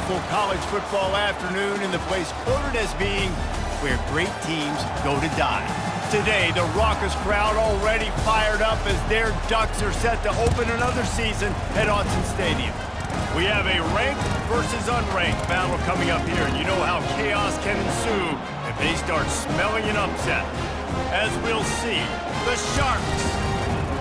beautiful college football afternoon in the place quoted as being where great teams go to die. Today, the raucous crowd already fired up as their Ducks are set to open another season at Autzen Stadium. We have a ranked versus unranked battle coming up here, and you know how chaos can ensue if they start smelling an upset. As we'll see, the Sharks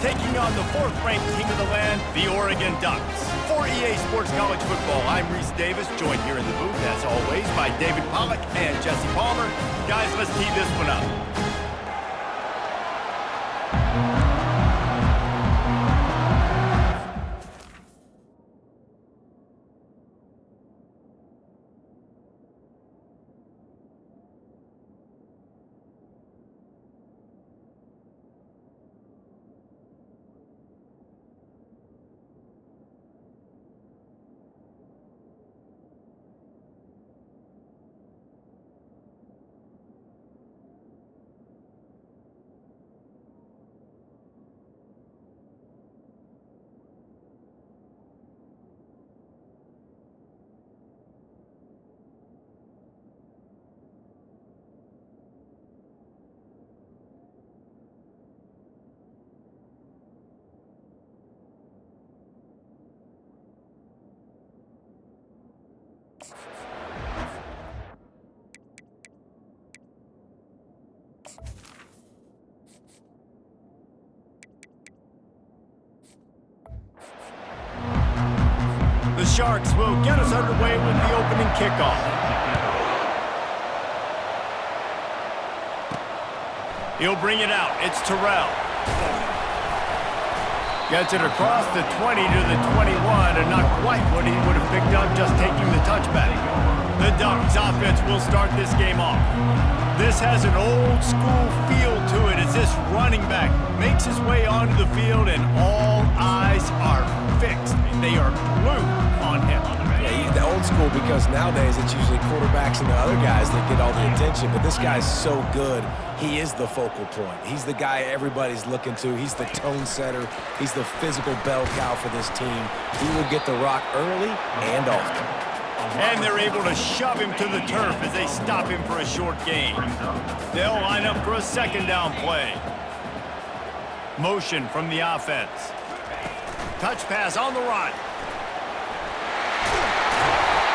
taking on the fourth-ranked team of the land, the Oregon Ducks. For EA Sports College Football, I'm Reese Davis, joined here in the booth, as always, by David Pollack and Jesse Palmer. Guys, let's tee this one up. The Sharks will get us underway with the opening kickoff. He'll bring it out. It's Terrell. Gets it across the 20 to the 21, and not quite what he would have picked up just taking the touchback. The Ducks offense will start this game off. This has an old-school feel to it as this running back makes his way onto the field, and all eyes are fixed. They are glued on him. Yeah, he's the old school because nowadays it's usually quarterbacks and the other guys that get all the attention, but this guy's so good. He is the focal point. He's the guy everybody's looking to. He's the tone setter. He's the physical bell cow for this team. He will get the rock early and often. And they're able to shove him to the turf as they stop him for a short gain. They'll line up for a second down play. Motion from the offense. Touch pass on the run.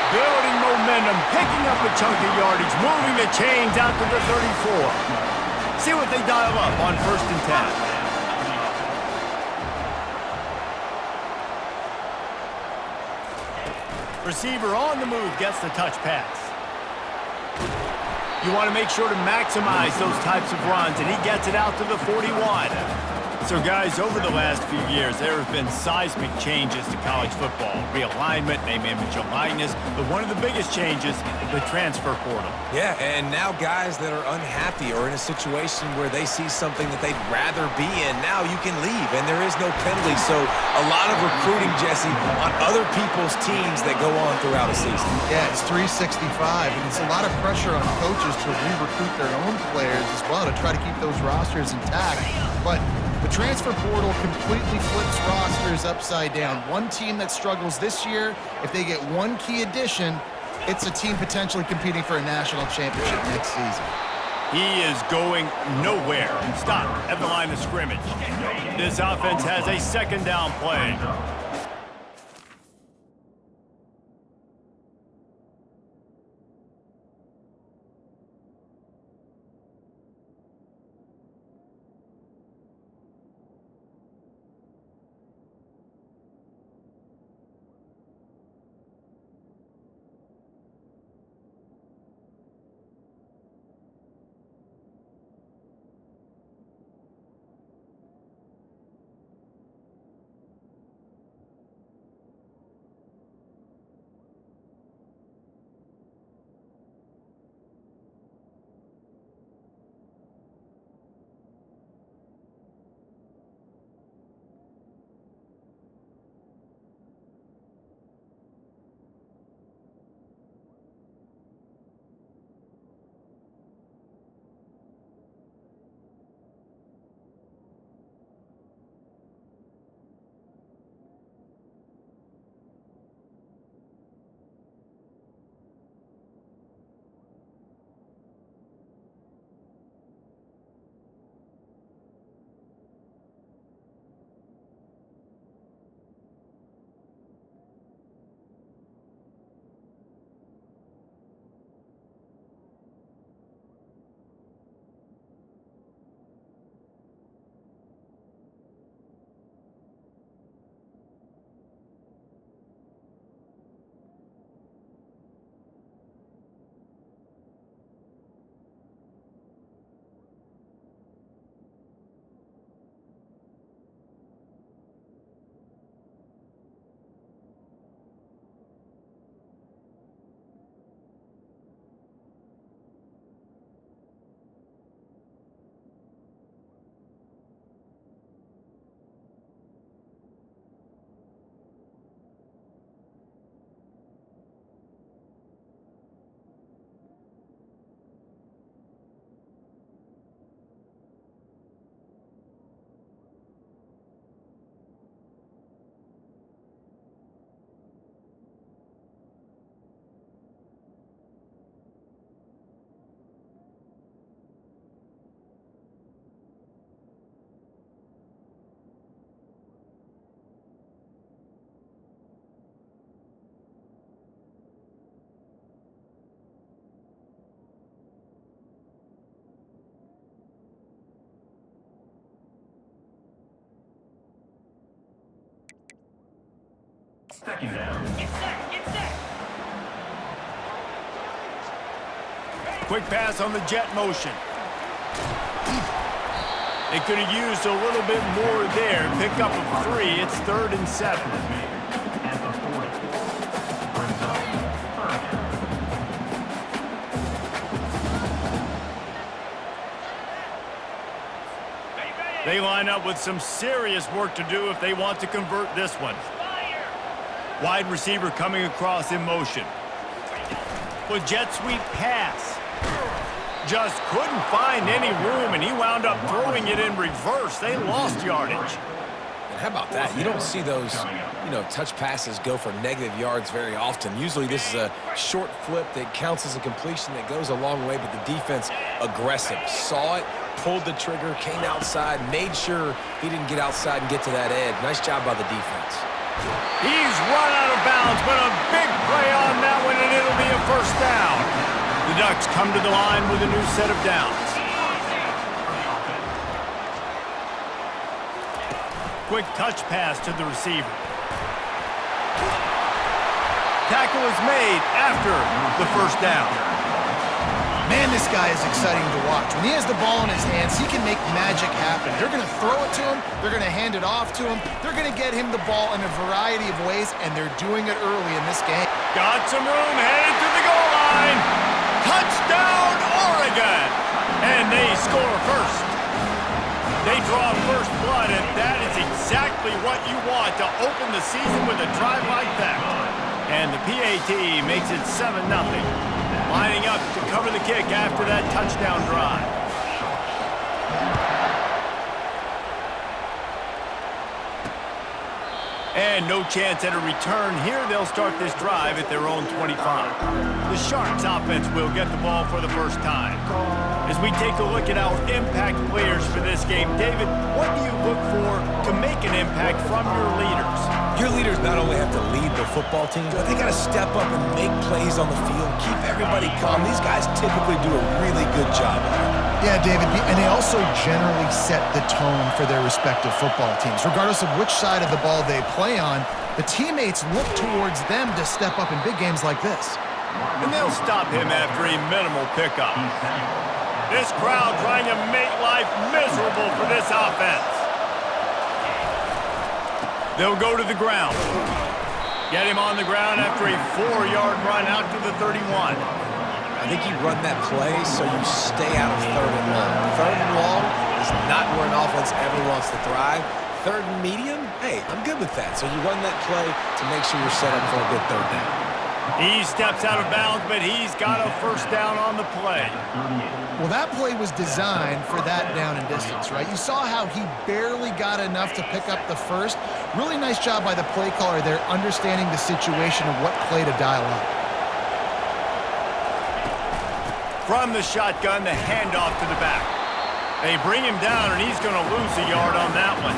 Building momentum, picking up a chunk of yardage, moving the chains out to the 34. See what they dial up on 1st and 10. Receiver on the move gets the touch pass. You want to make sure to maximize those types of runs, and he gets it out to the 41. So, guys, over the last few years, there have been seismic changes to college football. Realignment, name, image, and likeness. But one of the biggest changes, the transfer portal. Yeah, and now guys that are unhappy or in a situation where they see something that they'd rather be in, now you can leave, and there is no penalty. So a lot of recruiting, Jesse, on other people's teams that go on throughout a season. Yeah, it's 365, and it's a lot of pressure on coaches to re-recruit their own players as well to try to keep those rosters intact. But the transfer portal completely flips rosters upside down. One team that struggles this year, if they get one key addition, it's a team potentially competing for a national championship next season. He is going nowhere. Stop at the line of scrimmage. This offense has a second down play. Second down. Get set. Get set. Quick pass on the jet motion. They could have used a little bit more there. Pick up a 3. It's 3rd and 7. At the 40. Brings up third down. They line up with some serious work to do if they want to convert this one. Wide receiver coming across in motion. With jet sweep pass. Just couldn't find any room, and he wound up throwing it in reverse. They lost yardage. And how about that? You don't see those, touch passes go for negative yards very often. Usually this is a short flip that counts as a completion that goes a long way, but the defense aggressive. Saw it, pulled the trigger, came outside, made sure he didn't get outside and get to that edge. Nice job by the defense. He's run out of bounds, but a big play on that one, and it'll be a first down. The Ducks come to the line with a new set of downs. Quick touch pass to the receiver. Tackle is made after the first down. Man, this guy is exciting to watch. When he has the ball in his hands, he can make magic happen. They're going to throw it to him. They're going to hand it off to him. They're going to get him the ball in a variety of ways, and they're doing it early in this game. Got some room, headed to the goal line. Touchdown, Oregon! And they score first. They draw first blood, and that is exactly what you want to open the season with a drive like that. And the PAT makes it 7-0. Lining up to cover the kick after that touchdown drive. And no chance at a return here. They'll start this drive at their own 25. The Sharks offense will get the ball for the first time. As we take a look at our impact players for this game, David, what do you look for to make an impact from your leaders? Your leaders not only have to lead the football team, but they got to step up and make plays on the field, keep everybody calm. These guys typically do a really good job of it. Yeah, David, and they also generally set the tone for their respective football teams. Regardless of which side of the ball they play on, the teammates look towards them to step up in big games like this. And they'll stop him after a minimal pickup. This crowd trying to make life miserable for this offense. They'll go to the ground. Get him on the ground after a 4-yard run out to the 31. I think you run that play so you stay out of 3rd and long. 3rd and long is not where an offense ever wants to thrive. 3rd and medium, hey, I'm good with that. So you run that play to make sure you're set up for a good 3rd down. He steps out of bounds, but he's got a first down on the play. Well, that play was designed for that down and distance, right? You saw how he barely got enough to pick up the first. Really nice job by the play caller there, understanding the situation of what play to dial up. From the shotgun, the handoff to the back. They bring him down, and he's going to lose a yard on that one.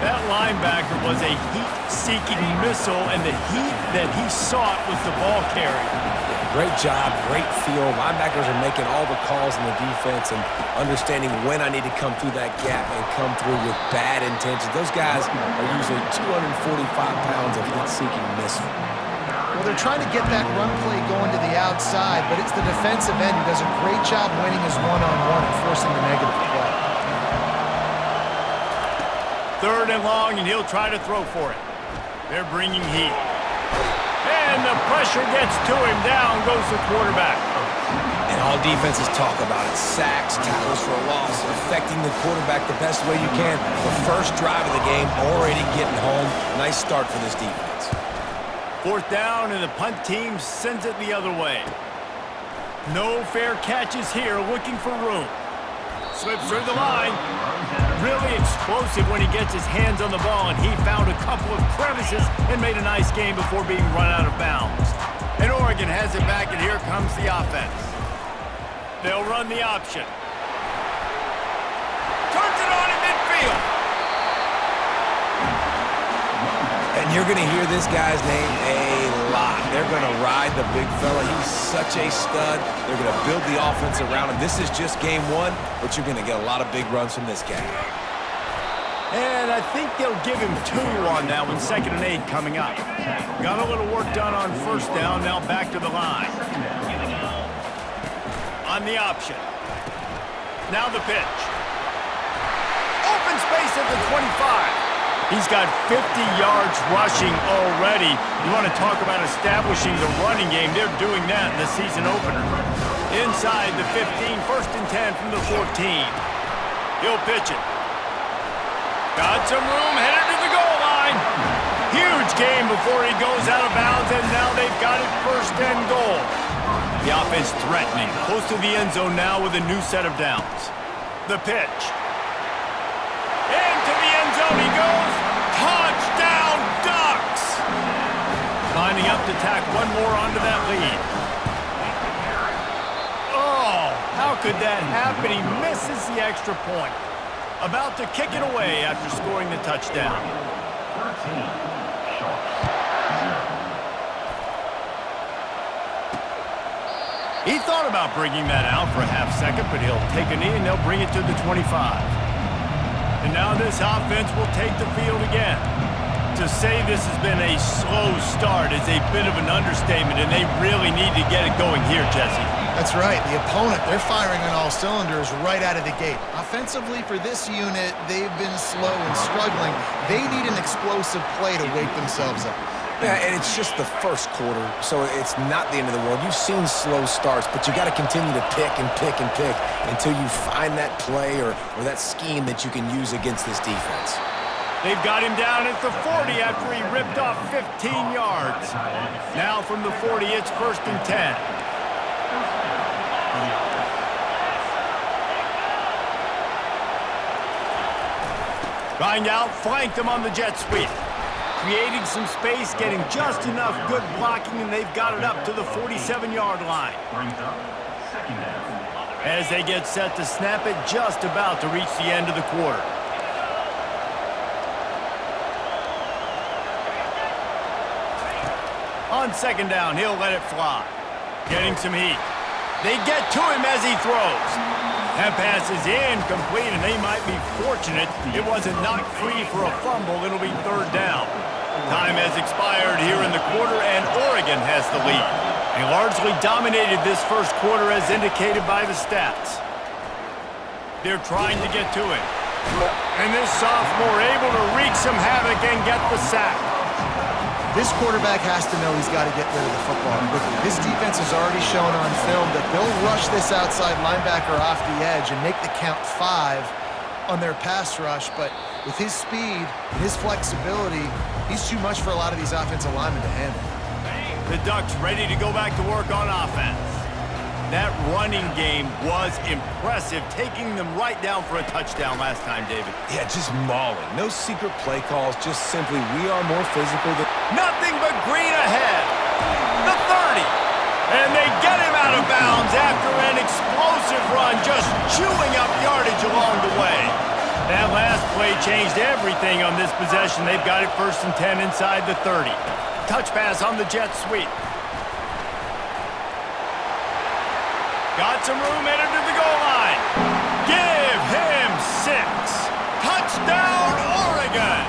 That linebacker was a heat-seeking missile, and the heat that he sought was the ball carrier. Great job, great feel. Linebackers are making all the calls in the defense and understanding when I need to come through that gap and come through with bad intentions. Those guys are usually 245 pounds of heat-seeking missile. Well, they're trying to get that run play going to the outside, but it's the defensive end who does a great job winning his one-on-one and forcing the negative play. 3rd and long, and he'll try to throw for it. They're bringing heat. And the pressure gets to him. Down goes the quarterback. And all defenses talk about it. Sacks, tackles for a loss, affecting the quarterback the best way you can. The first drive of the game, already getting home. Nice start for this defense. 4th down, and the punt team sends it the other way. No fair catches here, looking for room. Slips through the line. Really explosive when he gets his hands on the ball, and he found a couple of crevices and made a nice game before being run out of bounds. And Oregon has it back, and here comes the offense. They'll run the option. Turns it on in midfield. And you're going to hear this guy's name a lot. They're going to ride the big fella. He's such a stud. They're going to build the offense around him. This is just game one, but you're going to get a lot of big runs from this guy. And I think they'll give him 2 on that one, 2nd and 8 coming up. Got a little work done on 1st down, now back to the line. On the option. Now the pitch. Open space at the 25. He's got 50 yards rushing already. You want to talk about establishing the running game. They're doing that in the season opener. Inside the 15, 1st and 10 from the 14. He'll pitch it. Got some room, headed to the goal line. Huge game before he goes out of bounds, and now they've got it 1st and goal. The offense threatening, close to the end zone now with a new set of downs. The pitch. Into the end zone he goes. Touchdown, Ducks! Lining up to tack one more onto that lead. Oh, how could that happen? He misses the extra point. About to kick it away after scoring the touchdown. 13, short. He thought about bringing that out for a half second, but he'll take a knee and they'll bring it to the 25. And now this offense will take the field again. To say this has been a slow start is a bit of an understatement, and they really need to get it going here, Jesse. That's right. The opponent, they're firing on all cylinders right out of the gate. Offensively, for this unit, they've been slow and struggling. They need an explosive play to wake themselves up. Yeah, and it's just the first quarter, so it's not the end of the world. You've seen slow starts, but you got to continue to pick and pick and pick until you find that play or that scheme that you can use against this defense. They've got him down at the 40 after he ripped off 15 yards. Now from the 40, it's 1st and 10. Grind out, flanked them on the jet sweep. Creating some space, getting just enough good blocking, and they've got it up to the 47-yard line. Brings up 2nd down. As they get set to snap it, just about to reach the end of the quarter. On 2nd down, he'll let it fly. Getting some heat. They get to him as he throws. That pass is incomplete, and they might be fortunate it wasn't knocked free for a fumble. It'll be 3rd down. Time has expired here in the quarter, and Oregon has the lead. They largely dominated this first quarter as indicated by the stats. They're trying to get to it. And this sophomore able to wreak some havoc and get the sack. This quarterback has to know he's got to get rid of the football quickly. This defense has already shown on film that they'll rush this outside linebacker off the edge and make the count 5 on their pass rush, but with his speed and his flexibility, he's too much for a lot of these offensive linemen to handle. The Ducks ready to go back to work on offense. That running game was impressive, taking them right down for a touchdown last time, David. Yeah, just mauling. No secret play calls, just simply we are more physical than... Nothing but green ahead. The 30. And they get him out of bounds after an explosive run, just chewing up yardage along the way. That last play changed everything on this possession. They've got it 1st and 10 inside the 30. Touch pass on the jet sweep. Got some room, headed to the goal line. Give him 6. Touchdown, Oregon!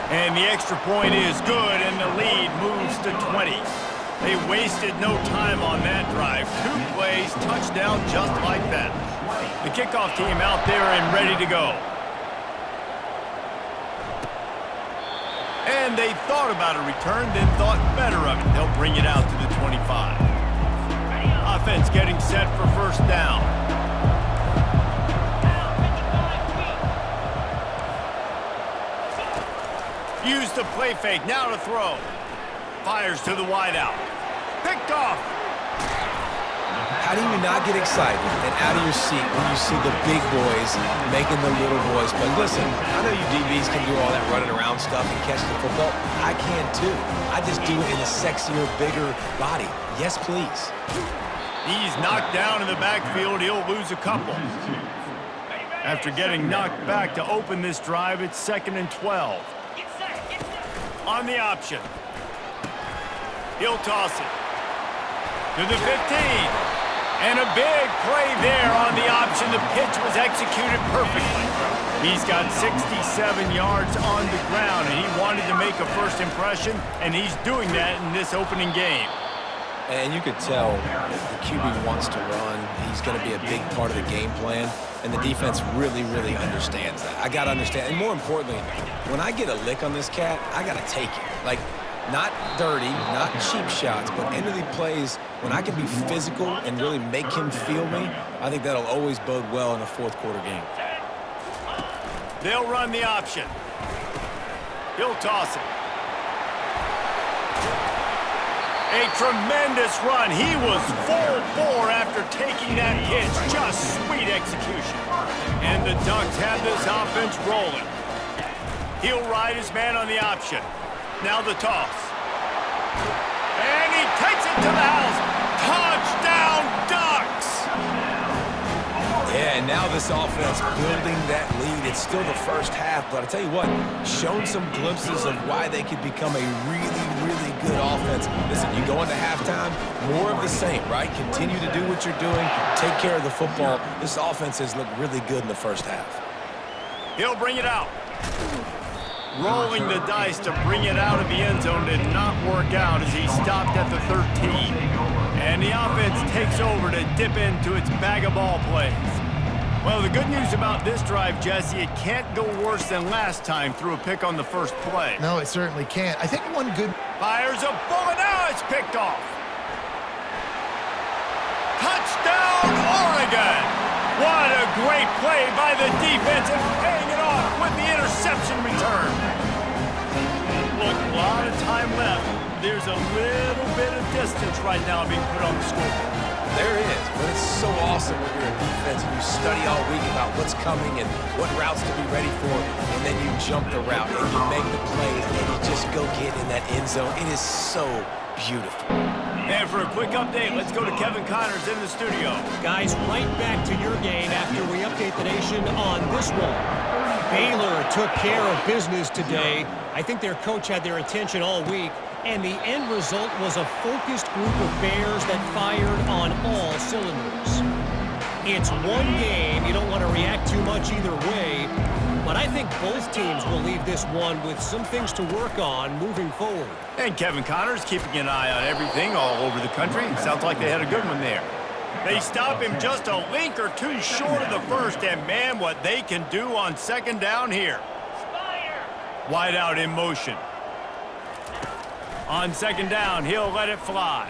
And the extra point is good, and the lead moves to 20. They wasted no time on that drive. 2 plays, touchdown just like that. The kickoff team out there and ready to go. And they thought about a return, then thought better of it. They'll bring it out to the 25. Offense getting set for 1st down. Use the play fake, now to throw. Fires to the wideout. Picked off. How do you not get excited and out of your seat when you see the big boys making the little boys play? Listen, I know you DBs can do all that running around stuff and catch the football. I can too. I just do it in a sexier, bigger body. Yes, please. He's knocked down in the backfield. He'll lose a couple. After getting knocked back to open this drive, it's 2nd and 12. On the option. He'll toss it. To the 15. And a big play there on the option. The pitch was executed perfectly. He's got 67 yards on the ground, and he wanted to make a first impression, and he's doing that in this opening game. And you could tell the QB wants to run. He's going to be a big part of the game plan, and the defense really, really understands that. I got to understand. And more importantly, when I get a lick on this cat, I got to take it. Like, not dirty, not cheap shots, but end of the plays, when I can be physical and really make him feel me, I think that'll always bode well in a fourth quarter game. They'll run the option. He'll toss it. A tremendous run. He was full bore after taking that pitch. Just sweet execution. And the Ducks have this offense rolling. He'll ride his man on the option. Now the toss. And he takes it to the house. Touchdown, Ducks! Yeah, and now this offense building that lead. It's still the first half, but I tell you what, shown some glimpses of why they could become a really, really good offense. Listen, you go into halftime, more of the same, right? Continue to do what you're doing, take care of the football. This offense has looked really good in the first half. He'll bring it out. Rolling the dice to bring it out of the end zone did not work out as he stopped at the 13. And the offense takes over to dip into its bag of ball plays. Well, the good news about this drive, Jesse, it can't go worse than last time through a pick on the first play. No, it certainly can't. I think one good... Fires a bullet. Now it's picked off. Touchdown, Oregon! What a great play by the defense and paying it off with the interception return. Look, a lot of time left. There's a little bit of distance right now being put on the scoreboard. There is, but it's so awesome when you're a defense and you study all week about what's coming and what routes to be ready for, and then you jump the route and you make the plays and you just go get in that end zone. It is so beautiful. And for a quick update, let's go to Kevin Connors in the studio. Guys, right back to your game after we update the nation on this one. Baylor took care of business today. I think their coach had their attention all week, and the end result was a focused group of Bears that fired on all cylinders. It's one game. You don't want to react too much either way, but I think both teams will leave this one with some things to work on moving forward. And Kevin Connors keeping an eye on everything all over the country. Sounds like they had a good one there. They stop him just a link or two short of the first, and man, what they can do on second down here. Wide out in motion. On second down, he'll let it fly.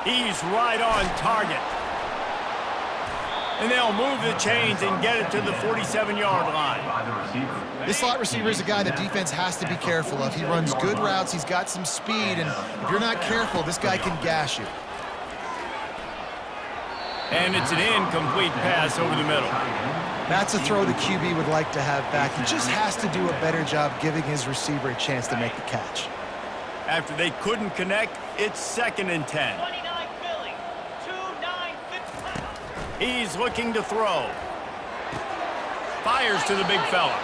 He's right on target. And they'll move the chains and get it to the 47-yard line. This slot receiver is a guy the defense has to be careful of. He runs good routes. He's got some speed, and if you're not careful, this guy can gash you. And it's an incomplete pass over the middle. That's a throw the QB would like to have back. He just has to do a better job giving his receiver a chance to make the catch. After they couldn't connect, it's 2nd and 10. He's looking to throw. Fires to the big fella.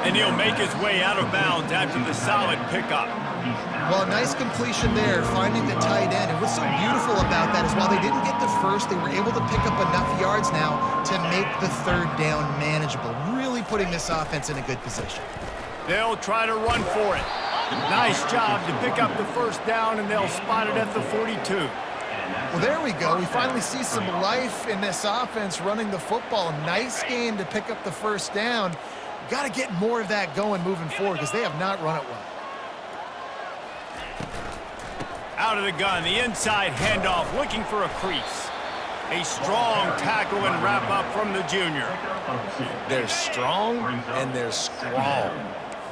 And he'll make his way out of bounds after the solid pickup. Well, nice completion there, finding the tight end. And what's so beautiful about that is while they didn't get the first, they were able to pick up enough yards now to make the third down manageable, really putting this offense in a good position. They'll try to run for it. Nice job to pick up the first down, and they'll spot it at the 42. Well, there we go. We finally see some life in this offense running the football. Nice game to pick up the first down. Got to get more of that going moving forward because they have not run it well. Out of the gun, the inside handoff, looking for a crease. A strong tackle and wrap up from the junior. They're strong and they're strong.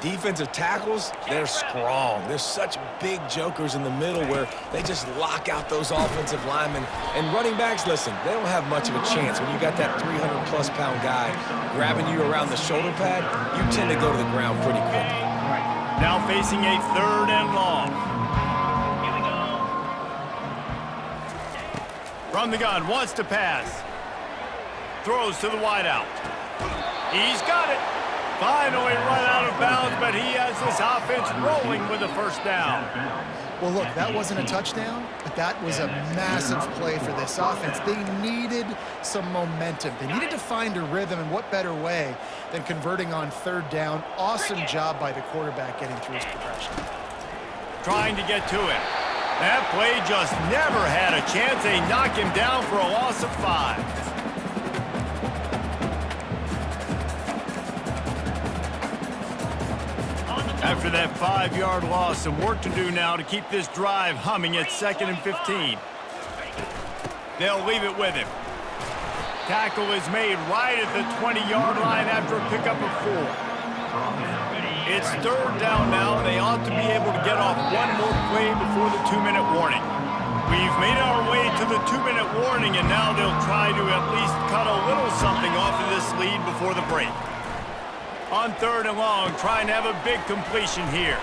Defensive tackles, they're strong. They're such big jokers in the middle where they just lock out those offensive linemen. And running backs, listen, they don't have much of a chance. When you got that 300-plus pound guy grabbing you around the shoulder pad, you tend to go to the ground pretty quickly. Now facing a 3rd and long. From the gun, wants to pass. Throws to the wideout. He's got it. Finally run out of bounds, but he has this offense rolling with a first down. Well, look, that wasn't a touchdown, but that was a massive play for this offense. They needed some momentum. They needed to find a rhythm, and what better way than converting on third down. Awesome job by the quarterback getting through his progression. Trying to get to him. That play just never had a chance. They knock him down for a loss of 5. After that 5-yard loss, some work to do now to keep this drive humming at 2nd and 15. They'll leave it with him. Tackle is made right at the 20-yard line after a pickup of 4. It's third down now, and they ought to be able to get off one more play before the 2-minute warning. We've made our way to the 2-minute warning, and now they'll try to at least cut a little something off of this lead before the break. On third and long, trying to have a big completion here.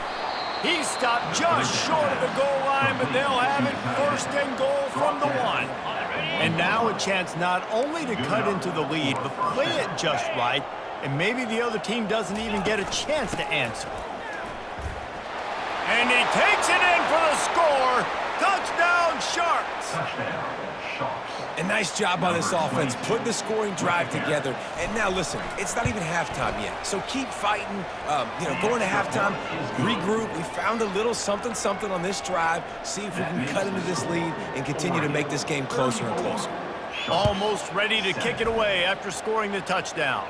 He stopped just short of the goal line, but they'll have it 1st and goal from the 1. And now a chance not only to cut into the lead, but play it just right, and maybe the other team doesn't even get a chance to answer. And he takes it in for the score. Touchdown, Sharks! Touchdown, Sharks. A nice job by this offense, putting the scoring drive together. And now listen, it's not even halftime yet. So keep fighting, going to halftime, regroup. We found a little something on this drive. See if we can cut into this lead and continue to make this game closer and closer. Almost ready to kick it away after scoring the touchdown.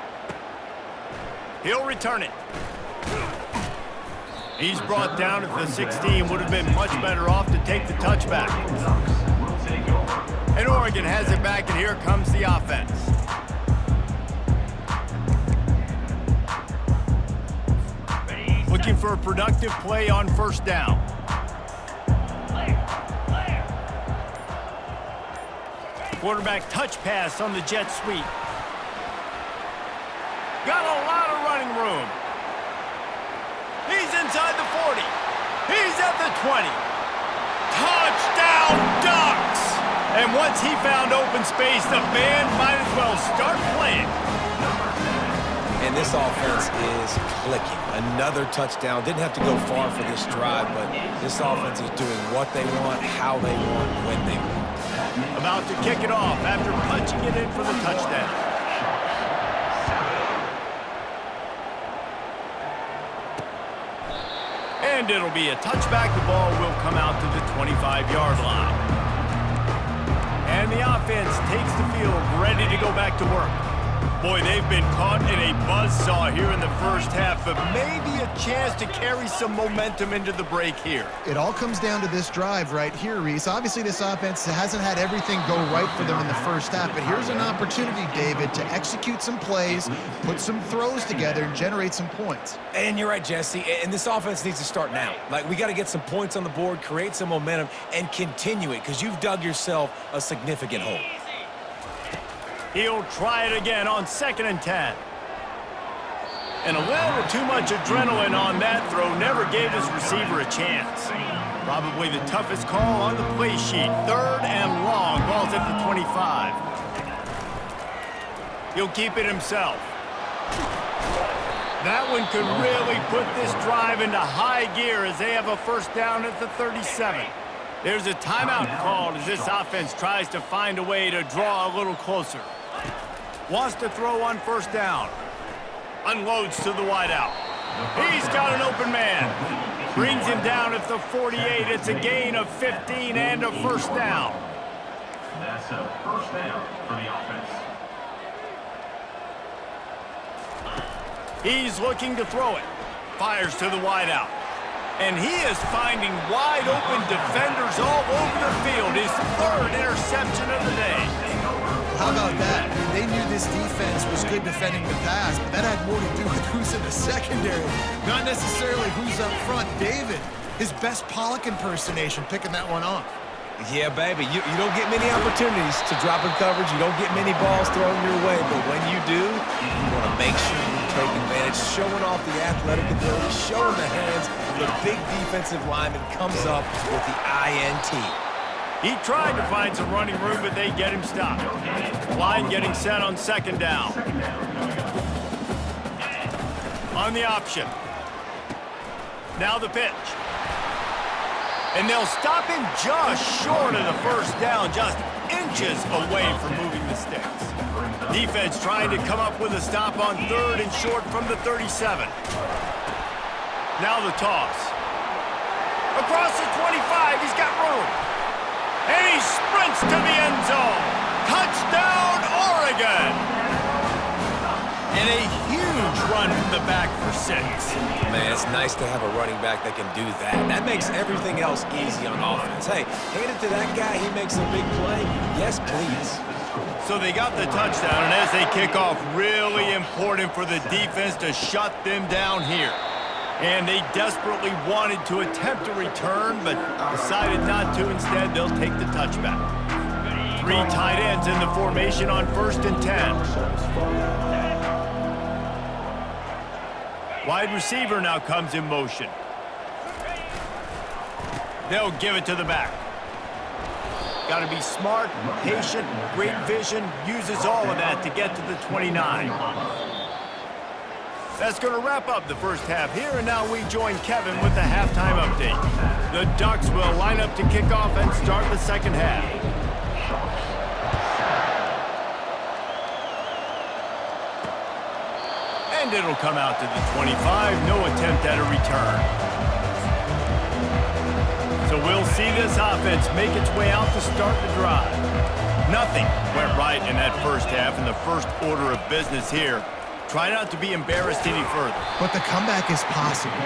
He'll return it. He's brought down at the 16. Would have been much better off to take the touchback. And Oregon has it back, and here comes the offense. Looking for a productive play on first down. Quarterback touch pass on the jet sweep. Got a lot of running room. He's inside the 40. He's at the 20. Touchdown, Ducks! And once he found open space, the band might as well start playing. And this offense is clicking. Another touchdown. Didn't have to go far for this drive, but this offense is doing what they want, how they want, when they want. About to kick it off after punching it in for the touchdown. And it'll be a touchback. The ball will come out to the 25-yard line. And the offense takes the field, ready to go back to work. Boy, they've been caught in a buzzsaw here in the first half, but maybe a chance to carry some momentum into the break here. It all comes down to this drive right here, Reese. Obviously, this offense hasn't had everything go right for them in the first half, but here's an opportunity, David, to execute some plays, put some throws together, and generate some points. And you're right, Jesse, and this offense needs to start now. Like, we got to get some points on the board, create some momentum, and continue it, because you've dug yourself a significant hole. He'll try it again on 2nd and 10. And a little too much adrenaline on that throw never gave his receiver a chance. Probably the toughest call on the play sheet. 3rd and long. Ball's at the 25. He'll keep it himself. That one could really put this drive into high gear as they have a first down at the 37. There's a timeout called as this offense tries to find a way to draw a little closer. Wants to throw on first down. Unloads to the wideout. He's got an open man. Brings him down at the 48. It's a gain of 15 and a first down. That's a first down for the offense. He's looking to throw it. Fires to the wideout. And he is finding wide open defenders all over the field. His 3rd interception of the day. How about that? I mean, they knew this defense was good defending the pass, but that had more to do with who's in the secondary, not necessarily who's up front. David, his best Pollock impersonation, picking that one off. Yeah, baby, you don't get many opportunities to drop in coverage. You don't get many balls thrown your way, but when you do, you want to make sure you take advantage, showing off the athletic ability, showing the hands. The big defensive lineman comes up with the INT. He tried to find some running room, but they get him stopped. Line getting set on 2nd down. on the option. Now the pitch. And they'll stop him just short of the first down, just inches away from moving the sticks. Defense trying to come up with a stop on 3rd and short from the 37. Now the toss. Across the 25, he's got room. And he sprints to the end zone. Touchdown, Oregon! And a huge run from the back for 6. Man, it's nice to have a running back that can do that. That makes everything else easy on offense. Hey, hand it to that guy. He makes a big play. Yes, please. So they got the touchdown, and as they kick off, really important for the defense to shut them down here. And they desperately wanted to attempt a return, but decided not to. Instead, they'll take the touchback. 3 tight ends in the formation on 1st and 10. Wide receiver now comes in motion. They'll give it to the back. Got to be smart, patient, great vision, uses all of that to get to the 29. That's going to wrap up the first half here, and now we join Kevin with the halftime update. The Ducks will line up to kick off and start the second half. And it'll come out to the 25, no attempt at a return. So we'll see this offense make its way out to start the drive. Nothing went right in that first half, in the first order of business here. Try not to be embarrassed any further. But the comeback is possible.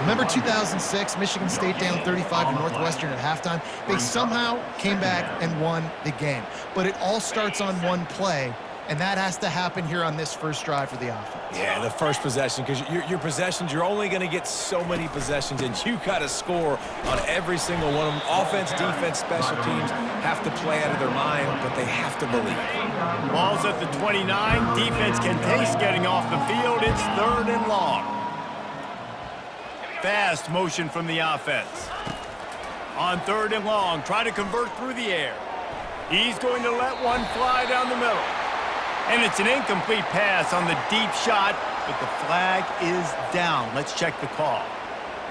Remember 2006, Michigan State down 35 to Northwestern at halftime? They somehow came back and won the game. But it all starts on one play, and that has to happen here on this first drive for the offense. Yeah, the first possession, because your possessions, you're only going to get so many possessions, and you got to score on every single one of them. Offense, defense, special teams have to play out of their mind, but they have to believe. Ball's at the 29. Defense can taste getting off the field. It's 3rd and long. Fast motion from the offense. On 3rd and long, try to convert through the air. He's going to let one fly down the middle. And it's an incomplete pass on the deep shot, but the flag is down. Let's check the call.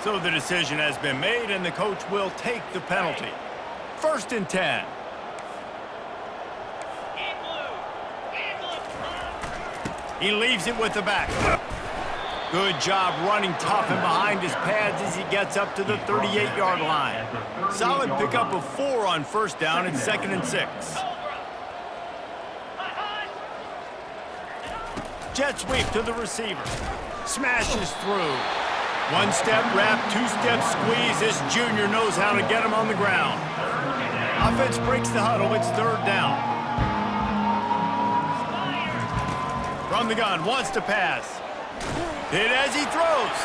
So the decision has been made, and the coach will take the penalty. 1st and 10. He leaves it with the back. Good job running tough and behind his pads as he gets up to the 38-yard line. Solid pickup of 4 on 1st down and 2nd and 6. Jet sweep to the receiver. Smashes through. 1-step wrap, 2-step squeeze. This junior knows how to get him on the ground. Offense breaks the huddle. It's 3rd down. From the gun, wants to pass. Hit as he throws.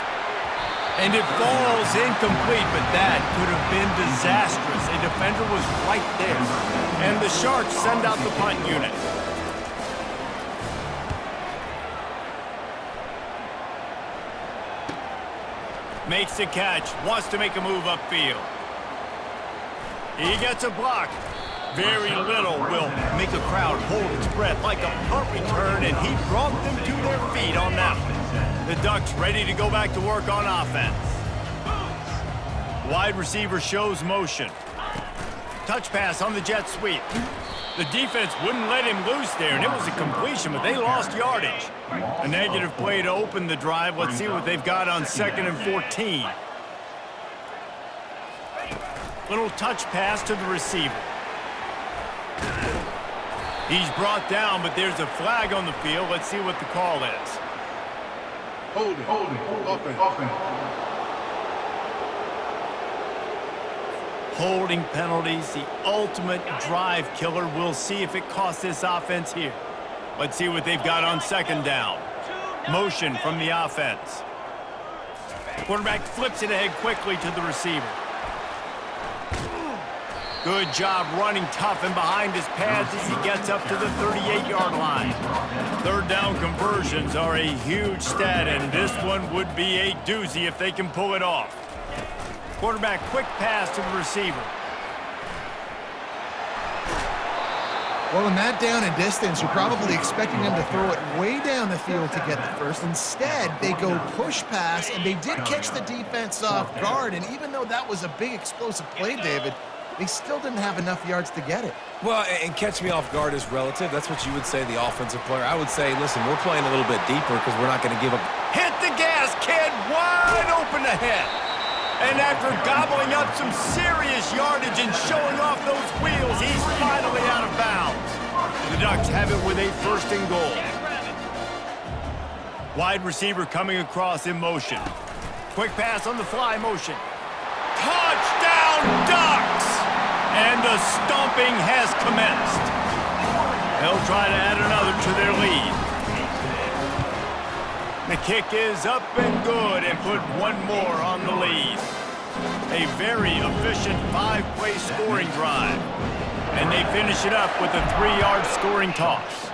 And it falls incomplete, but that could have been disastrous. A defender was right there. And the Sharks send out the punt unit. Makes the catch, wants to make a move upfield. He gets a block. Very little will make a crowd hold its breath like a punt return, and he brought them to their feet on that one. The Ducks ready to go back to work on offense. Wide receiver shows motion. Touch pass on the jet sweep. The defense wouldn't let him loose there, and it was a completion, but they lost yardage. A negative play to open the drive. Let's see what they've got on 2nd and 14. Little touch pass to the receiver. He's brought down, but there's a flag on the field. Let's see what the call is. Hold it, offense. Holding penalties, the ultimate drive killer. We'll see if it costs this offense here. Let's see what they've got on 2nd down. Motion from the offense. Quarterback flips it ahead quickly to the receiver. Good job running tough and behind his pads as he gets up to the 38-yard line. 3rd down conversions are a huge stat, and this one would be a doozy if they can pull it off. Quarterback quick pass to the receiver. Well, in that down and distance, you're probably expecting them to throw it way down the field to get the first. Instead, they go push pass, and they did catch the defense off guard. And even though that was a big explosive play, David, they still didn't have enough yards to get it. Well, and catch me off guard is relative. That's what you would say, the offensive player. I would say, listen, we're playing a little bit deeper because we're not going to give up. Hit the gas, kid, wide open ahead. And after gobbling up some serious yardage and showing off those wheels, he's finally out of bounds. The Ducks have it with a 1st and goal. Wide receiver coming across in motion. Quick pass on the fly motion. Touchdown, Ducks! And the stomping has commenced. They'll try to add another to their lead. The kick is up and good and put one more on the lead. A very efficient 5-play scoring drive. And they finish it up with a 3-yard scoring toss.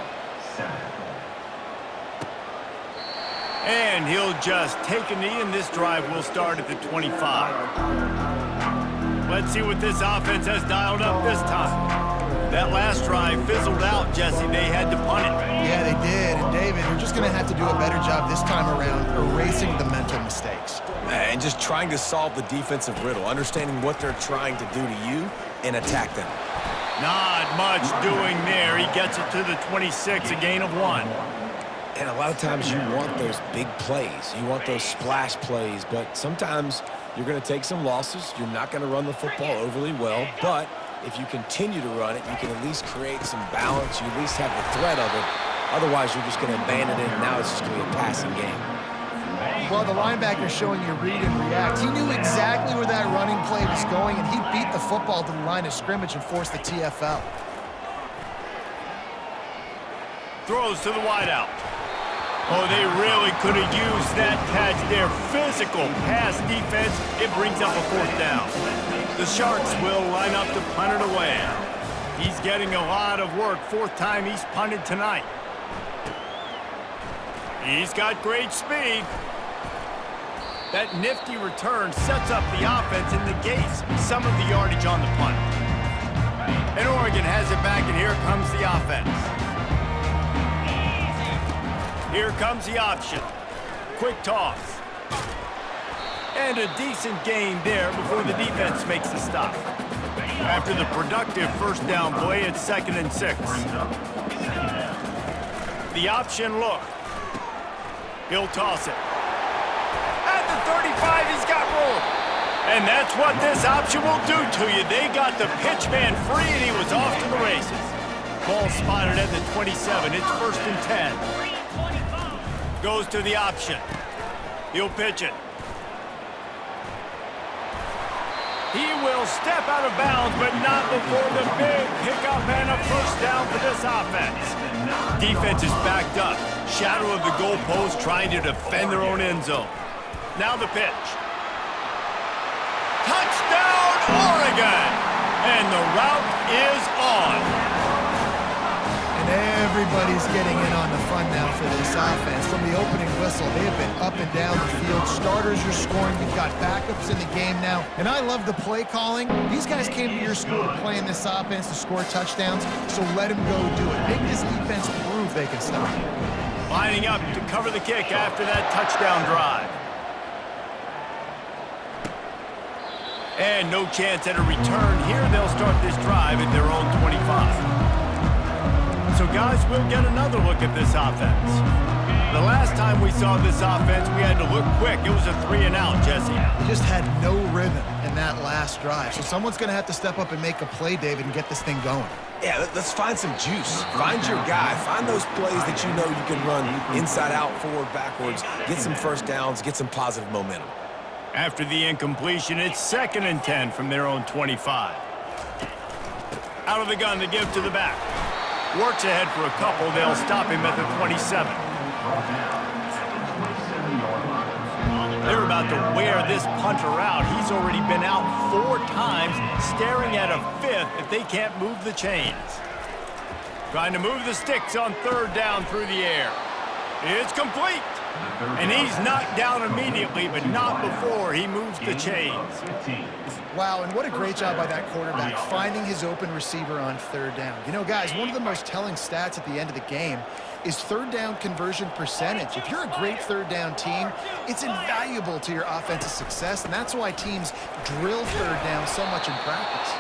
And he'll just take a knee, and this drive will start at the 25. Let's see what this offense has dialed up this time. That last drive fizzled out, Jesse. They had to punt it. Yeah, they did. And David, they're just going to have to do a better job this time around erasing the mental mistakes. And just trying to solve the defensive riddle, understanding what they're trying to do to you and attack them. Not much doing there. He gets it to the 26, a gain of 1. And a lot of times you want those big plays. You want those splash plays, but sometimes you're going to take some losses. You're not going to run the football overly well, but if you continue to run it, you can at least create some balance. You at least have the threat of it. Otherwise, you're just going to abandon it, and now it's just going to be a passing game. Well, the linebacker showing you read and react. He knew exactly where that running play was going, and he beat the football to the line of scrimmage and forced the TFL. Throws to the wideout. Oh, they really could have used that catch there. Physical pass defense. It brings up a 4th down. The Sharks will line up to punt it away. He's getting a lot of work. 4th time he's punted tonight. He's got great speed. That nifty return sets up the offense and negates some of the yardage on the punt. And Oregon has it back, and here comes the offense. Here comes the option. Quick toss. And a decent gain there before the defense makes the stop. After the productive 1st down play, it's 2nd and 6. The option look. He'll toss it. At the 35, he's got room. And that's what this option will do to you. They got the pitch man free, and he was off to the races. Ball spotted at the 27. It's 1st and 10. Goes to the option. He'll pitch it. He will step out of bounds, but not before the big pickup and a 1st down for this offense. Defense is backed up. Shadow of the goalpost trying to defend their own end zone. Now the pitch. Touchdown, Oregon! And the route is on. And everybody's getting in on the fun now for this offense. From the opening whistle, they have been up and down the field. Starters are scoring. You've got backups in the game now. And I love the play calling. These guys came to your school to play in this offense to score touchdowns, so let them go do it. Make this defense prove they can stop it. Lining up to cover the kick after that touchdown drive. And no chance at a return here. They'll start this drive at their own 25. So, guys, we'll get another look at this offense. The last time we saw this offense, we had to look quick. It was a 3-and-out, Jesse. They just had no rhythm in that last drive. So someone's going to have to step up and make a play, David, and get this thing going. Yeah, let's find some juice. Find your guy. Find those plays that you know you can run inside out, forward, backwards. Get some 1st downs. Get some positive momentum. After the incompletion, it's 2nd and 10 from their own 25. Out of the gun, they give to the back. Works ahead for a couple. They'll stop him at the 27. They're about to wear this punter out. He's already been out 4 times, staring at a 5th if they can't move the chains. Trying to move the sticks on 3rd down through the air. It's complete. And he's knocked down immediately, but not before he moves the chains. 15. Wow, and what a great job by that quarterback, finding his open receiver on third down. You know, guys, one of the most telling stats at the end of the game is third down conversion percentage. If you're a great third down team, it's invaluable to your offensive success, and that's why teams drill third down so much in practice.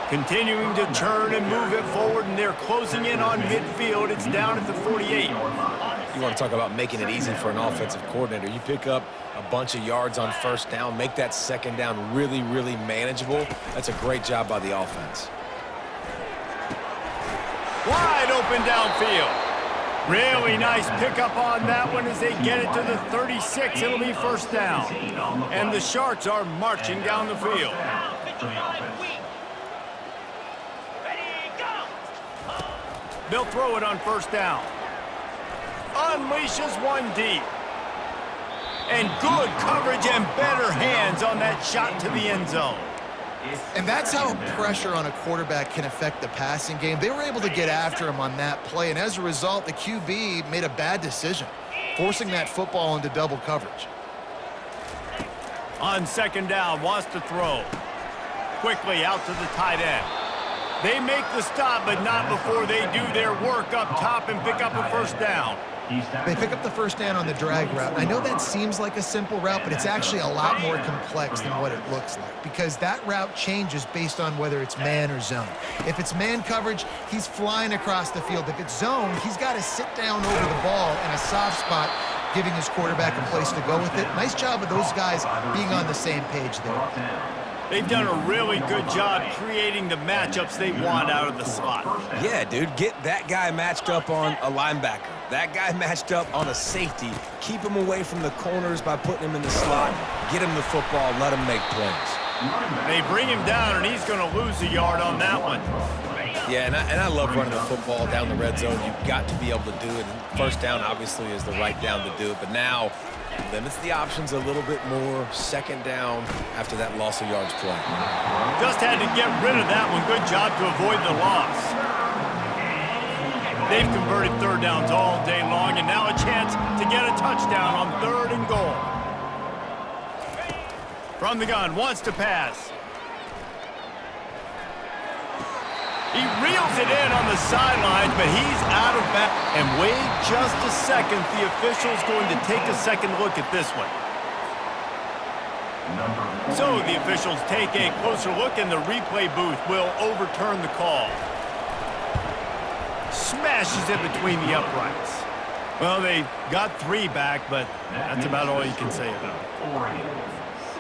Continuing to turn and move it forward, and they're closing in on midfield. It's down at the 48. You want to talk about making it easy for an offensive coordinator. You pick up a bunch of yards on first down, make that second down really, really manageable. That's a great job by the offense. Wide open downfield. Really nice pickup on that one as they get it to the 36. It'll be first down. And the Sharks are marching down the field. They'll throw it on first down. Unleashes one deep. And good coverage and better hands on that shot to the end zone. And that's how pressure on a quarterback can affect the passing game. They were able to get after him on that play, and as a result, the QB made a bad decision, forcing that football into double coverage. On second down, wants to throw. Quickly out to the tight end. They make the stop, but not before they do their work up top and pick up a first down. They pick up the first down on the drag route. I know that seems like a simple route, but it's actually a lot more complex than what it looks like because that route changes based on whether it's man or zone. If it's man coverage, he's flying across the field. If it's zone, he's got to sit down over the ball in a soft spot, giving his quarterback a place to go with it. Nice job of those guys being on the same page there. They've done a really good job creating the matchups they want out of the slot. Yeah, dude, get that guy matched up on a linebacker. That guy matched up on a safety. Keep him away from the corners by putting him in the slot. Get him the football, let him make plays. They bring him down, and he's going to lose a yard on that one. Yeah, and I love running the football down the red zone. You've got to be able to do it. And first down, obviously, is the right down to do it. But now, limits the options a little bit more. Second down after that loss of yards play. Just had to get rid of that one. Good job to avoid the loss. They've converted third downs all day long, and now a chance to get a touchdown on third and goal. From the gun, wants to pass. He reels it in on the sidelines, but he's out of bounds. And wait just a second. The official's going to take a second look at this one. So the officials take a closer look, and the replay booth will overturn the call. Smashes it between the uprights. Well, they got 3 back, but that's about all you can say about it.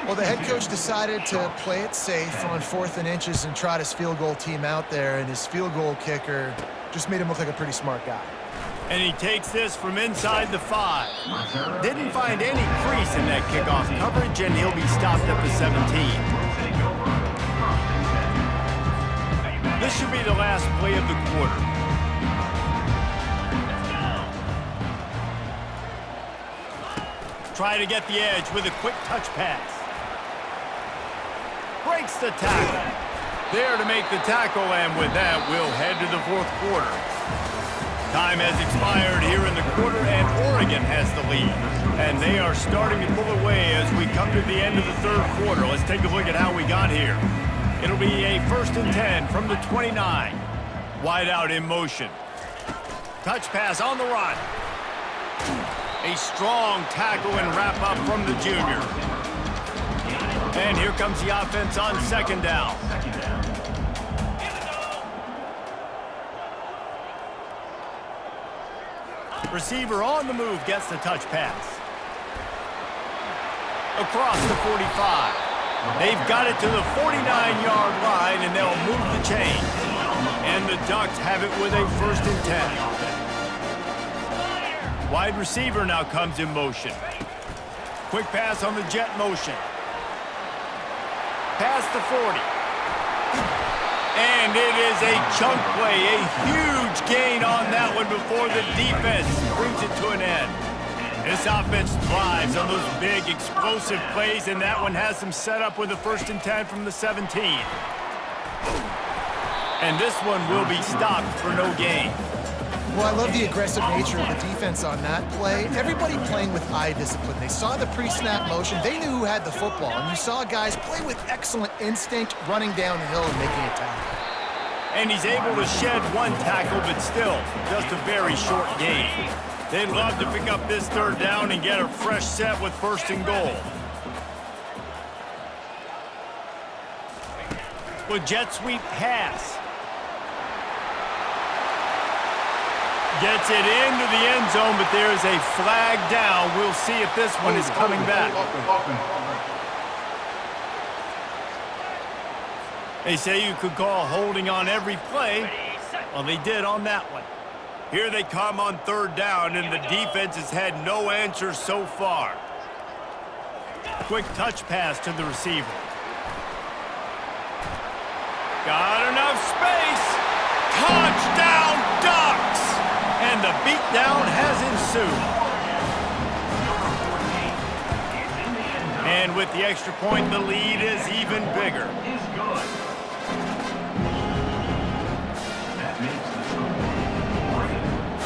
Well, the head coach decided to play it safe on 4th and inches and trot his field goal team out there, and his field goal kicker just made him look like a pretty smart guy. And he takes this from inside the 5. Didn't find any crease in that kickoff coverage, and he'll be stopped at the 17. This should be the last play of the quarter. Try to get the edge with a quick touch pass. Breaks the tackle. There to make the tackle, and with that, we'll head to the 4th quarter. Time has expired here in the quarter, and Oregon has the lead. And they are starting to pull away as we come to the end of the 3rd quarter. Let's take a look at how we got here. It'll be a 1st and 10 from the 29. Wide out in motion. Touch pass on the run. A strong tackle and wrap up from the junior. And here comes the offense on 2nd down. Receiver on the move gets the touch pass. Across the 45. They've got it to the 49-yard line, and they'll move the chain. And the Ducks have it with a 1st and 10. Wide receiver now comes in motion. Quick pass on the jet motion. Past the 40. And it is a chunk play, a huge gain on that one before the defense brings it to an end. This offense thrives on those big, explosive plays, and that one has them set up with a 1st and 10 from the 17. And this one will be stopped for no gain. Well, I love the aggressive nature of the defense on that play. Everybody playing with eye discipline. They saw the pre-snap motion. They knew who had the football. And you saw guys play with excellent instinct, running downhill and making a tackle. And he's able to shed one tackle, but still, just a very short gain. They'd love to pick up this third down and get a fresh set with 1st and goal. With jet sweep pass. Gets it into the end zone, but there's a flag down. We'll see if this one is coming back. They say you could call holding on every play. Well, they did on that one. Here they come on 3rd down, and the defense has had no answers so far. Quick touch pass to the receiver. Got enough space. Touchdown, Ducks! And the beatdown has ensued. And with the extra point, the lead is even bigger.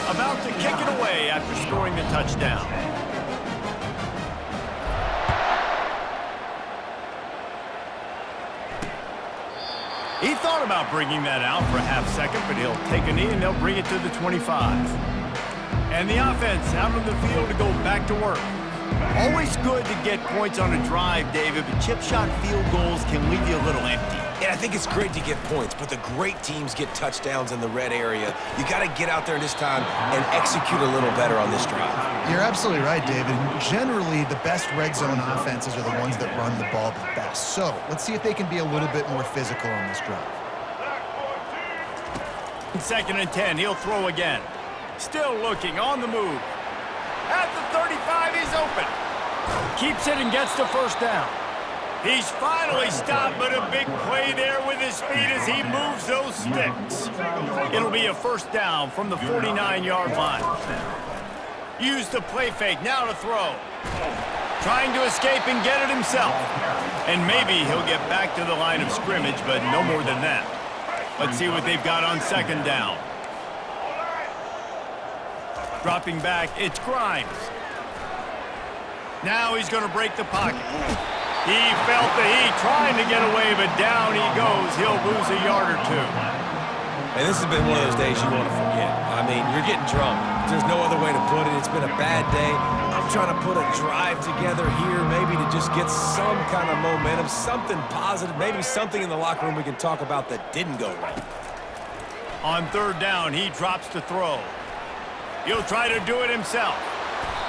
About to kick it away after scoring the touchdown. He thought about bringing that out for a half second, but he'll take a knee and they'll bring it to the 25. And the offense out on the field to go back to work. Always good to get points on a drive, David, but chip shot field goals can leave you a little empty. Yeah, I think it's great to get points, but the great teams get touchdowns in the red area. You got to get out there this time and execute a little better on this drive. You're absolutely right, David. Generally, the best red zone offenses are the ones that run the ball the best. So let's see if they can be a little bit more physical on this drive. 2nd and 10, he'll throw again. Still looking, on the move. At the 35, he's open. Keeps it and gets the 1st down. He's finally stopped, but a big play there with his feet as he moves those sticks. It'll be a 1st down from the 49-yard line. Use the play fake, now to throw. Trying to escape and get it himself. And maybe he'll get back to the line of scrimmage, but no more than that. Let's see what they've got on 2nd down. Dropping back, it's Grimes. Now he's going to break the pocket. He felt the heat trying to get away, but down he goes. He'll lose a yard or 2. And this has been one of those days you want to forget. I mean, you're getting drunk. There's no other way to put it. It's been a bad day. I'm trying to put a drive together here, maybe to just get some kind of momentum, something positive, maybe something in the locker room we can talk about that didn't go right. On 3rd down, he drops to throw. He'll try to do it himself.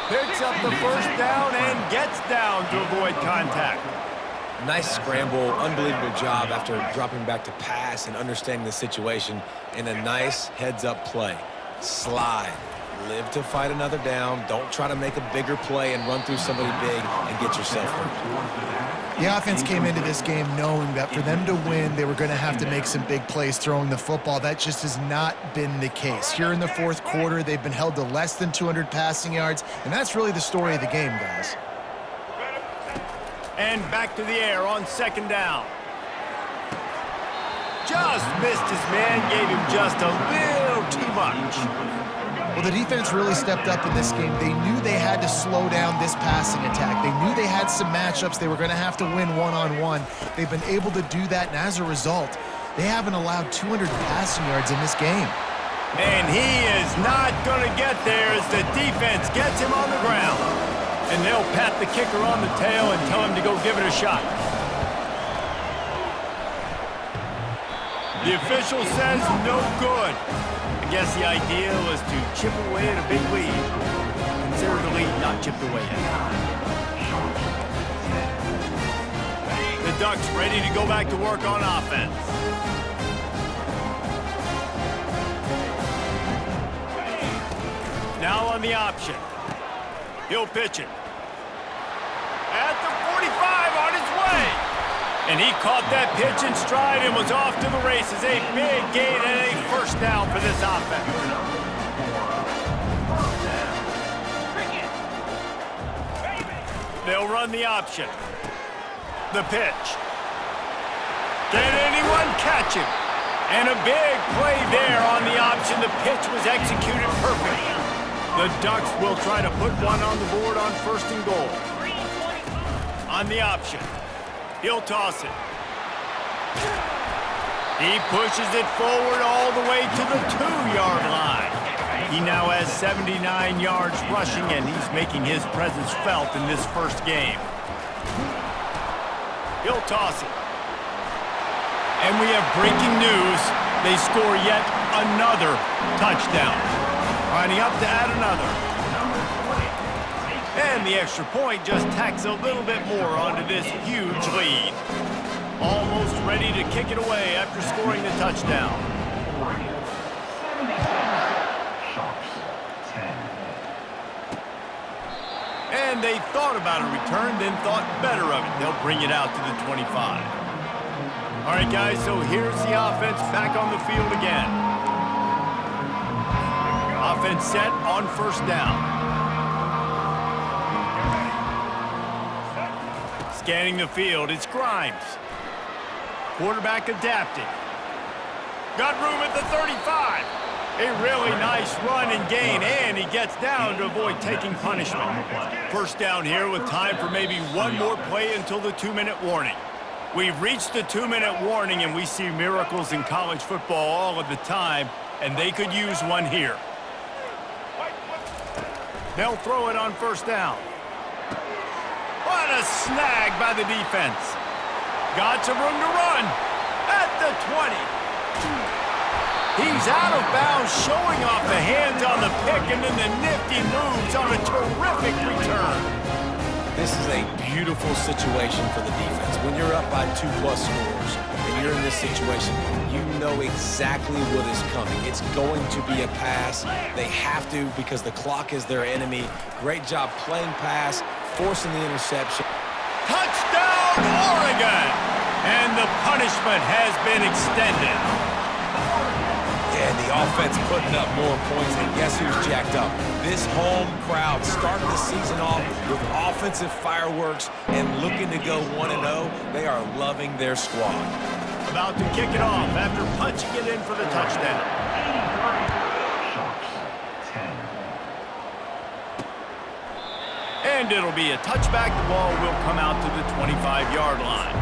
Picks up the 1st down and gets down to avoid contact. Nice scramble, unbelievable job after dropping back to pass and understanding the situation, and a nice heads-up play. Slide. Live to fight another down. Don't try to make a bigger play and run through somebody big and get yourself hurt. The offense came into this game knowing that for them to win, they were going to have to make some big plays throwing the football. That just has not been the case. Here in the 4th quarter, they've been held to less than 200 passing yards, and that's really the story of the game, guys. And back to the air on 2nd down. Just missed his man, gave him just a little too much. Well, the defense really stepped up in this game. They knew they had to slow down this passing attack. They knew they had some matchups they were going to have to win one-on-one. They've been able to do that, and as a result, they haven't allowed 200 passing yards in this game. And he is not going to get there as the defense gets him on the ground. And they'll pat the kicker on the tail and tell him to go give it a shot. The official says no good. I guess the idea was to chip away at a big lead. Consider the lead not chipped away yet. The Ducks ready to go back to work on offense. Now on the option. He'll pitch it. At the 45 on his way. And he caught that pitch in stride and was off to the races. A big gain and a 1st down for this offense. They'll run the option. The pitch. Can anyone catch him? And a big play there on the option. The pitch was executed perfectly. The Ducks will try to put one on the board on 1st and goal. On the option, he'll toss it. He pushes it forward all the way to the 2-yard line. He now has 79 yards rushing, and he's making his presence felt in this first game. He'll toss it. And we have breaking news. They score yet another touchdown. Lining up to add another. And the extra point just tacks a little bit more onto this huge lead. Almost ready to kick it away after scoring the touchdown. And they thought about a return, then thought better of it. They'll bring it out to the 25. All right, guys, so here's the offense back on the field again. Offense set on 1st down. Scanning the field, it's Grimes. Quarterback adapting. Got room at the 35. A really nice run and gain, and he gets down to avoid taking punishment. 1st down here with time for maybe one more play until the 2-minute warning. We've reached the 2-minute warning, and we see miracles in college football all of the time, and they could use one here. They'll throw it on 1st down. What a snag by the defense. Got some room to run at the 20. He's out of bounds, showing off the hands on the pick, and then the nifty moves on a terrific return. This is a beautiful situation for the defense. When you're up by 2+ scores and you're in this situation, you know exactly what is coming. It's going to be a pass. They have to because the clock is their enemy. Great job playing pass, forcing the interception. Touchdown, Oregon! And the punishment has been extended. And the offense putting up more points, and guess who's jacked up? This home crowd starting the season off with offensive fireworks and looking to go 1-0. They are loving their squad. About to kick it off after punching it in for the touchdown. And it'll be a touchback. The ball will come out to the 25-yard line.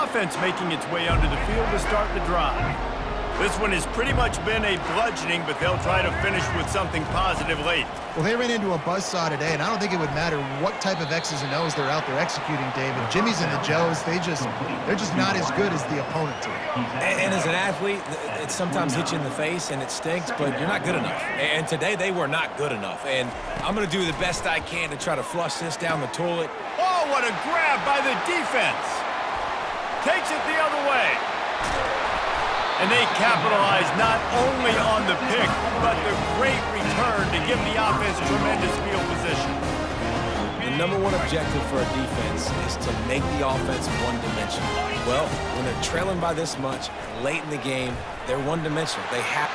Offense making its way onto the field to start the drive. This one has pretty much been a bludgeoning, but they'll try to finish with something positive late. Well, they ran into a buzzsaw today, and I don't think it would matter what type of X's and O's they're out there executing, David. Jimmy's and the Joes, they're just not as good as the opponent team. And as an athlete, it sometimes hits you in the face and it stinks, but you're not good enough. And today they were not good enough. And I'm going to do the best I can to try to flush this down the toilet. Oh, what a grab by the defense. Takes it the other way. And they capitalize not only on the pick, but the great return to give the offense tremendous field position. The number one objective for a defense is to make the offense one-dimensional. Well, when they're trailing by this much, late in the game, they're one-dimensional. They have...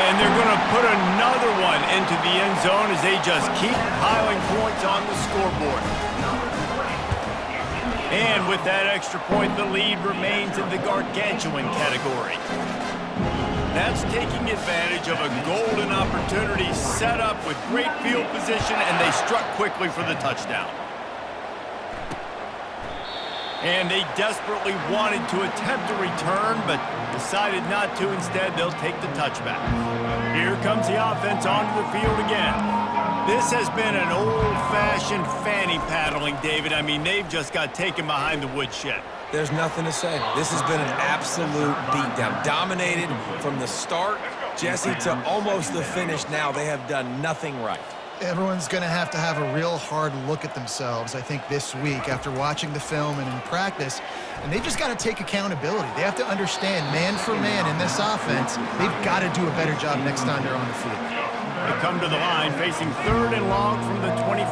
And they're going to put another one into the end zone as they just keep piling points on the scoreboard. And with that extra point, the lead remains in the gargantuan category. That's taking advantage of a golden opportunity set up with great field position, and they struck quickly for the touchdown. And they desperately wanted to attempt a return, but decided not to. Instead, they'll take the touchback. Here comes the offense onto the field again. This has been an old-fashioned fanny paddling, David. I mean, they've just got taken behind the woodshed. There's nothing to say. This has been an absolute beatdown. Dominated from the start, Jesse, to almost the finish now. They have done nothing right. Everyone's going to have a real hard look at themselves, I think, this week after watching the film and in practice. And they've just got to take accountability. They have to understand, man for man in this offense, they've got to do a better job next time they're on the field. They come to the line facing 3rd and long from the 25.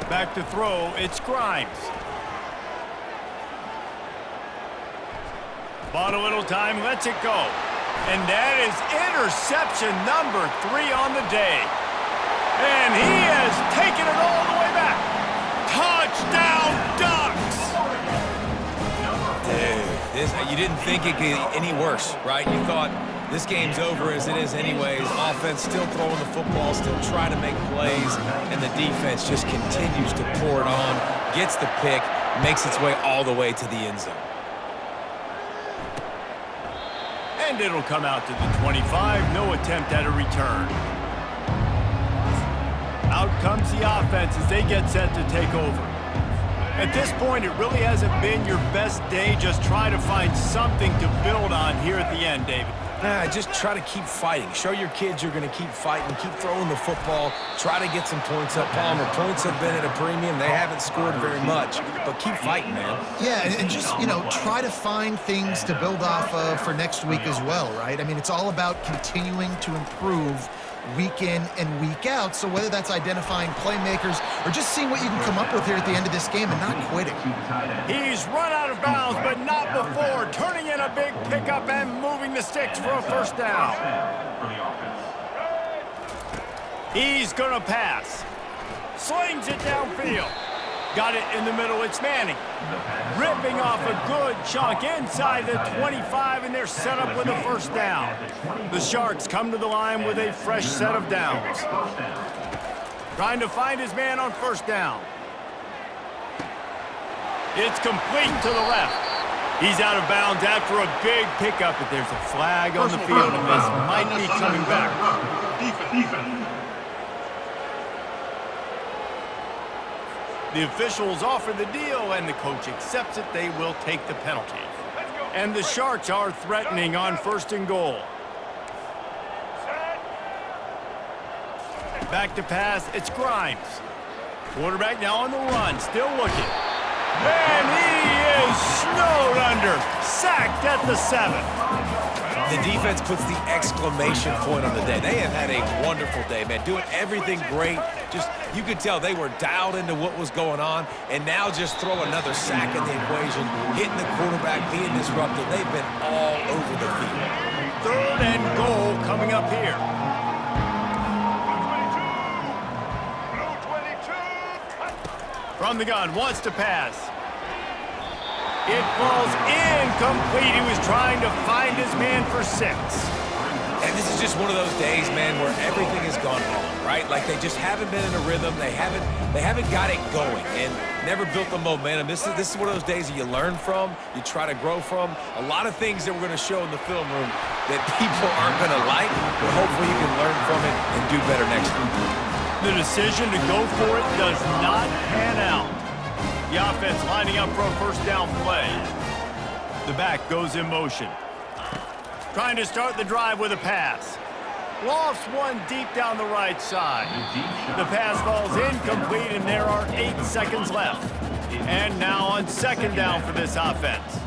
Back to throw, it's Grimes. Bought a little time, lets it go. And that is interception number 3 on the day. And he has taken it all the way back. Touchdown, Ducks! is, you didn't think it could get any worse, right? You thought this game's over as it is anyways. Offense still throwing the football, still trying to make plays, and the defense just continues to pour it on, gets the pick, makes its way all the way to the end zone. And it'll come out to the 25. No attempt at a return. Out comes the offense as they get set to take over. At this point, it really hasn't been your best day. Just try to find something to build on here at the end, David. Just try to keep fighting. Show your kids you're going to keep fighting. Keep throwing the football. Try to get some points up. Palmer, points have been at a premium. They haven't scored very much, but keep fighting, man. Yeah, and just, try to find things to build off of for next week as well, right? I mean, it's all about continuing to improve week in and week out. So whether that's identifying playmakers or just seeing what you can come up with here at the end of this game and not quitting. He's run out of bounds, but not before. Turning in a big pickup and moving the sticks for a first down. He's going to pass. Slings it downfield. Got it in the middle. It's Manning. Ripping off a good chunk inside the 25, and they're set up with a first down. The Sharks come to the line with a fresh set of downs. Trying to find his man on first down. It's complete to the left. He's out of bounds after a big pickup, but there's a flag on the field, and this might be coming back. Defense. The officials offer the deal, and the coach accepts it. They will take the penalty. And the Sharks are threatening on first and goal. Back to pass. It's Grimes. Quarterback now on the run. Still looking. And he is snowed under. Sacked at the 7. The defense puts the exclamation point on the day. They have had a wonderful day, man. Doing everything great. Just, you could tell they were dialed into what was going on, and now just throw another sack in the equation, hitting the quarterback, being disrupted. They've been all over the field. Third and goal coming up here. From the gun, wants to pass. It falls incomplete. He was trying to find his man for 6. And this is just one of those days, man, where everything has gone wrong, right? Like they just haven't been in a rhythm. They haven't got it going and never built the momentum. This is one of those days that you learn from, you try to grow from. A lot of things that we're going to show in the film room that people aren't going to like, but hopefully you can learn from it and do better next week. The decision to go for it does not pan out. The offense lining up for a first down play. The back goes in motion. Trying to start the drive with a pass. Lofts one deep down the right side. The pass falls incomplete, and there are 8 seconds left. And now on second down for this offense.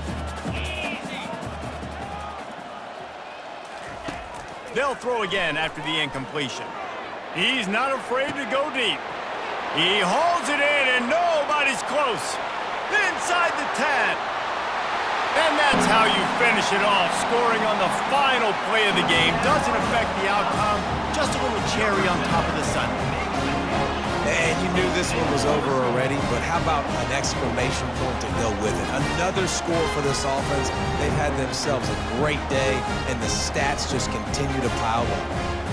They'll throw again after the incompletion. He's not afraid to go deep. He hauls it in, and nobody's close. Inside the 10. And that's how you finish it off. Scoring on the final play of the game doesn't affect the outcome. Just a little cherry on top of the sundae. And you knew this one was over already, but how about an exclamation point to go with it? Another score for this offense. They've had themselves a great day, and the stats just continue to pile up.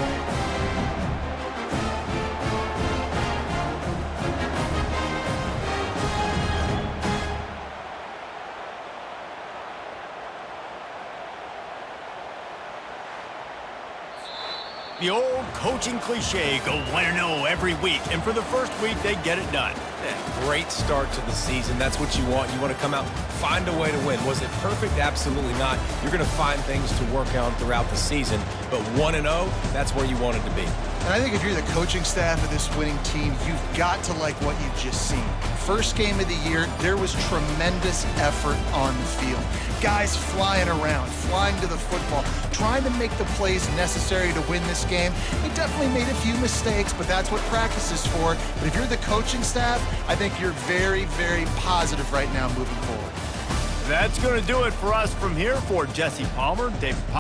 The old coaching cliche, go 1-0 every week. And for the first week, they get it done. Great start to the season. That's what you want. You want to come out, find a way to win. Was it perfect? Absolutely not. You're going to find things to work on throughout the season. But 1-0, that's where you want it to be. And I think if you're the coaching staff of this winning team, you've got to like what you've just seen. First game of the year, there was tremendous effort on the field. Guys flying around, flying to the football, trying to make the plays necessary to win this game. They definitely made a few mistakes, but that's what practice is for. But if you're the coaching staff, I think you're very, very positive right now moving forward. That's going to do it for us from here. For Jesse Palmer, David